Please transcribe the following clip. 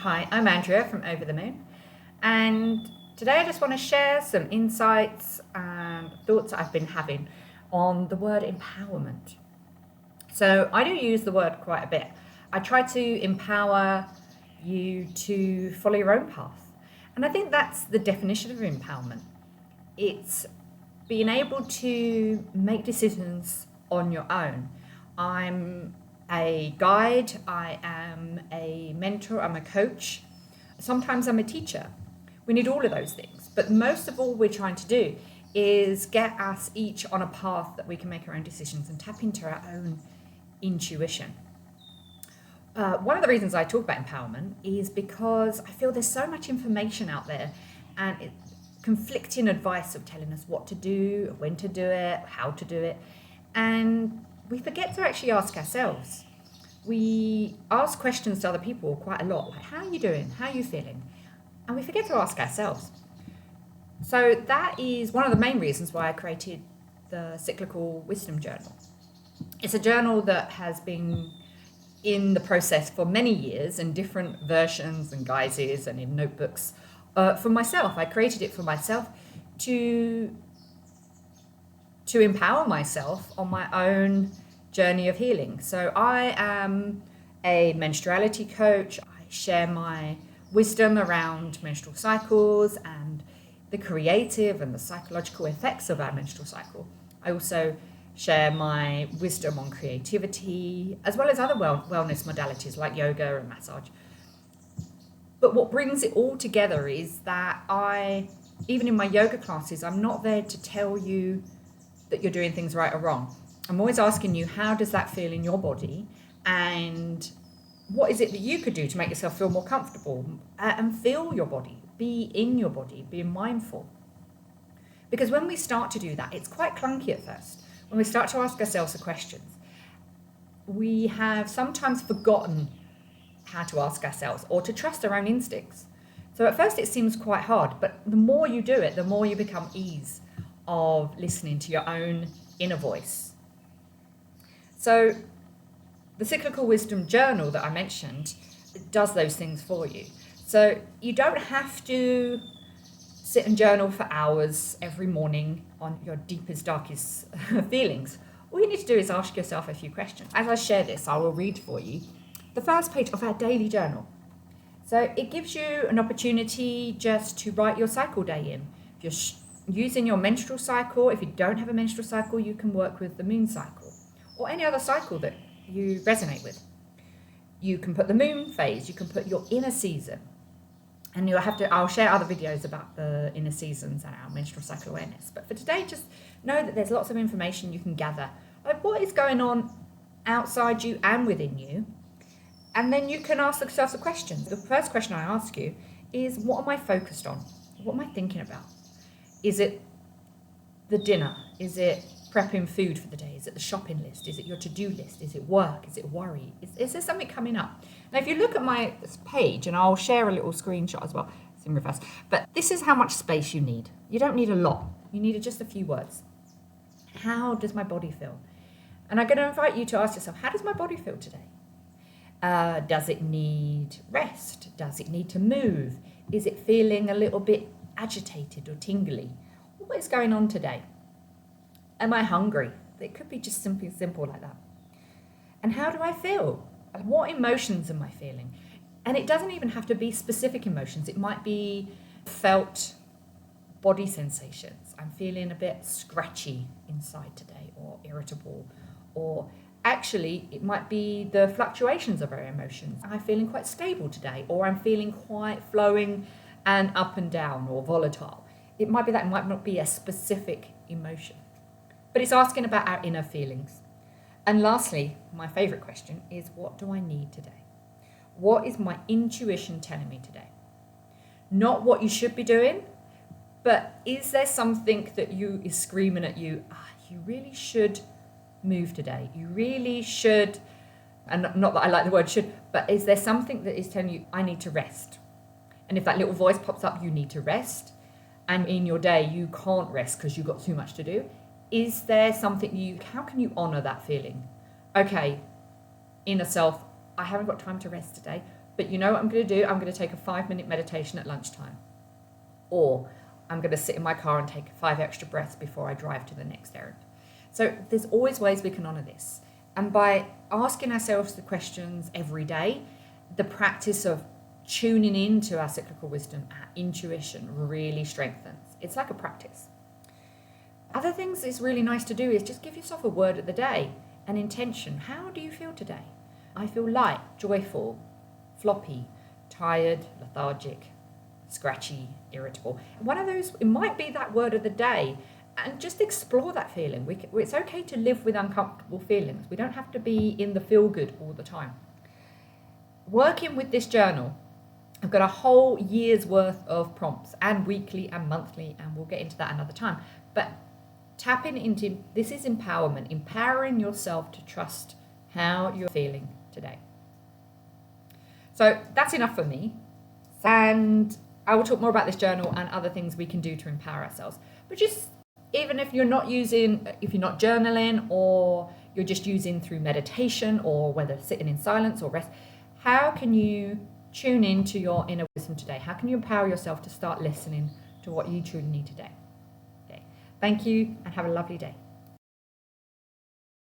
Hi, I'm Andrea from Over the Moon, and today I just want to share some insights and thoughts I've been having on the word empowerment. So I do use the word quite a bit. I try to empower you to follow your own path. And I think that's the definition of empowerment. It's being able to make decisions on your own. I'm a guide, I am a mentor, I'm a coach, sometimes I'm a teacher. We need all of those things. But most of all, we're trying to do is get us each on a path that we can make our own decisions and tap into our own intuition. One of the reasons I talk about empowerment is because I feel there's so much information out there and conflicting advice of telling us what to do, when to do it, how to do it. And we forget to actually ask ourselves. We ask questions to other people quite a lot, like, how are you doing? How are you feeling? And we forget to ask ourselves. So that is one of the main reasons why I created the Cyclical Wisdom Journal. It's a journal that has been in the process for many years in different versions and guises and in notebooks for myself. I created it for myself to empower myself on my own journey of healing. So I am a menstruality coach. I share my wisdom around menstrual cycles and the creative and the psychological effects of our menstrual cycle. I also share my wisdom on creativity, as well as other wellness modalities like yoga and massage. But what brings it all together is that even in my yoga classes, I'm not there to tell you that you're doing things right or wrong. I'm always asking you, how does that feel in your body? And what is it that you could do to make yourself feel more comfortable and feel your body, be in your body, be mindful? Because when we start to do that, it's quite clunky at first. When we start to ask ourselves the questions, we have sometimes forgotten how to ask ourselves or to trust our own instincts. So at first it seems quite hard, but the more you do it, the more you become ease of listening to your own inner voice. So the Cyclical Wisdom Journal that I mentioned does those things for you. So you don't have to sit and journal for hours every morning on your deepest, darkest feelings. All you need to do is ask yourself a few questions. As I share this, I will read for you the first page of our daily journal. So it gives you an opportunity just to write your cycle day in. If you're using your menstrual cycle, if you don't have a menstrual cycle, you can work with the moon cycle or any other cycle that you resonate with. You can put the moon phase, you can put your inner season. And I'll share other videos about the inner seasons and our menstrual cycle awareness. But for today, just know that there's lots of information you can gather of what is going on outside you and within you. And then you can ask yourself the questions. The first question I ask you is, what am I focused on? What am I thinking about? Is it the dinner? Is it prepping food for the day? Is it the shopping list? Is it your to-do list? Is it work? Is it worry? Is there something coming up? Now, if you look at my page, and I'll share a little screenshot as well, it's in reverse, but this is how much space you need. You don't need a lot. You need just a few words. How does my body feel? And I'm going to invite you to ask yourself, how does my body feel today? Does it need rest? Does it need to move? Is it feeling a little bit agitated or tingly? What is going on today? Am I hungry? It could be just simple like that. And how do I feel? What emotions am I feeling? And it doesn't even have to be specific emotions. It might be felt body sensations. I'm feeling a bit scratchy inside today, or irritable, or actually it might be the fluctuations of our emotions. I'm feeling quite stable today, or I'm feeling quite flowing and up and down, or volatile. It might be that, it might not be a specific emotion. But it's asking about our inner feelings. And lastly, my favorite question is, what do I need today? What is my intuition telling me today? Not what you should be doing, but is there something that is screaming at you, you really should move today. You really should, and not that I like the word should, but is there something that is telling you, I need to rest? And if that little voice pops up, you need to rest, and in your day you can't rest because you've got too much to do, is there something how can you honor that feeling? Okay, inner self, I haven't got time to rest today, But you know what I'm going to do? I'm going to take a 5-minute meditation at lunchtime. Or I'm going to sit in my car and take 5 extra breaths before I drive to the next errand. So there's always ways we can honour this. And by asking ourselves the questions every day, the practice of tuning into our cyclical wisdom, our intuition really strengthens. It's like a practice. Other things it's really nice to do is just give yourself a word of the day, an intention. How do you feel today? I feel light, joyful, floppy, tired, lethargic, scratchy, irritable. One of those, it might be that word of the day, and just explore that feeling. It's okay to live with uncomfortable feelings. We don't have to be in the feel good all the time. Working with this journal, I've got a whole year's worth of prompts, and weekly and monthly, and we'll get into that another time. But tapping into, this is empowerment, empowering yourself to trust how you're feeling today. So that's enough for me. And I will talk more about this journal and other things we can do to empower ourselves. But just, even if you're not journaling, or you're just using through meditation, or whether sitting in silence or rest, how can you tune into your inner wisdom today? How can you empower yourself to start listening to what you truly need today? Okay. Thank you, and have a lovely day.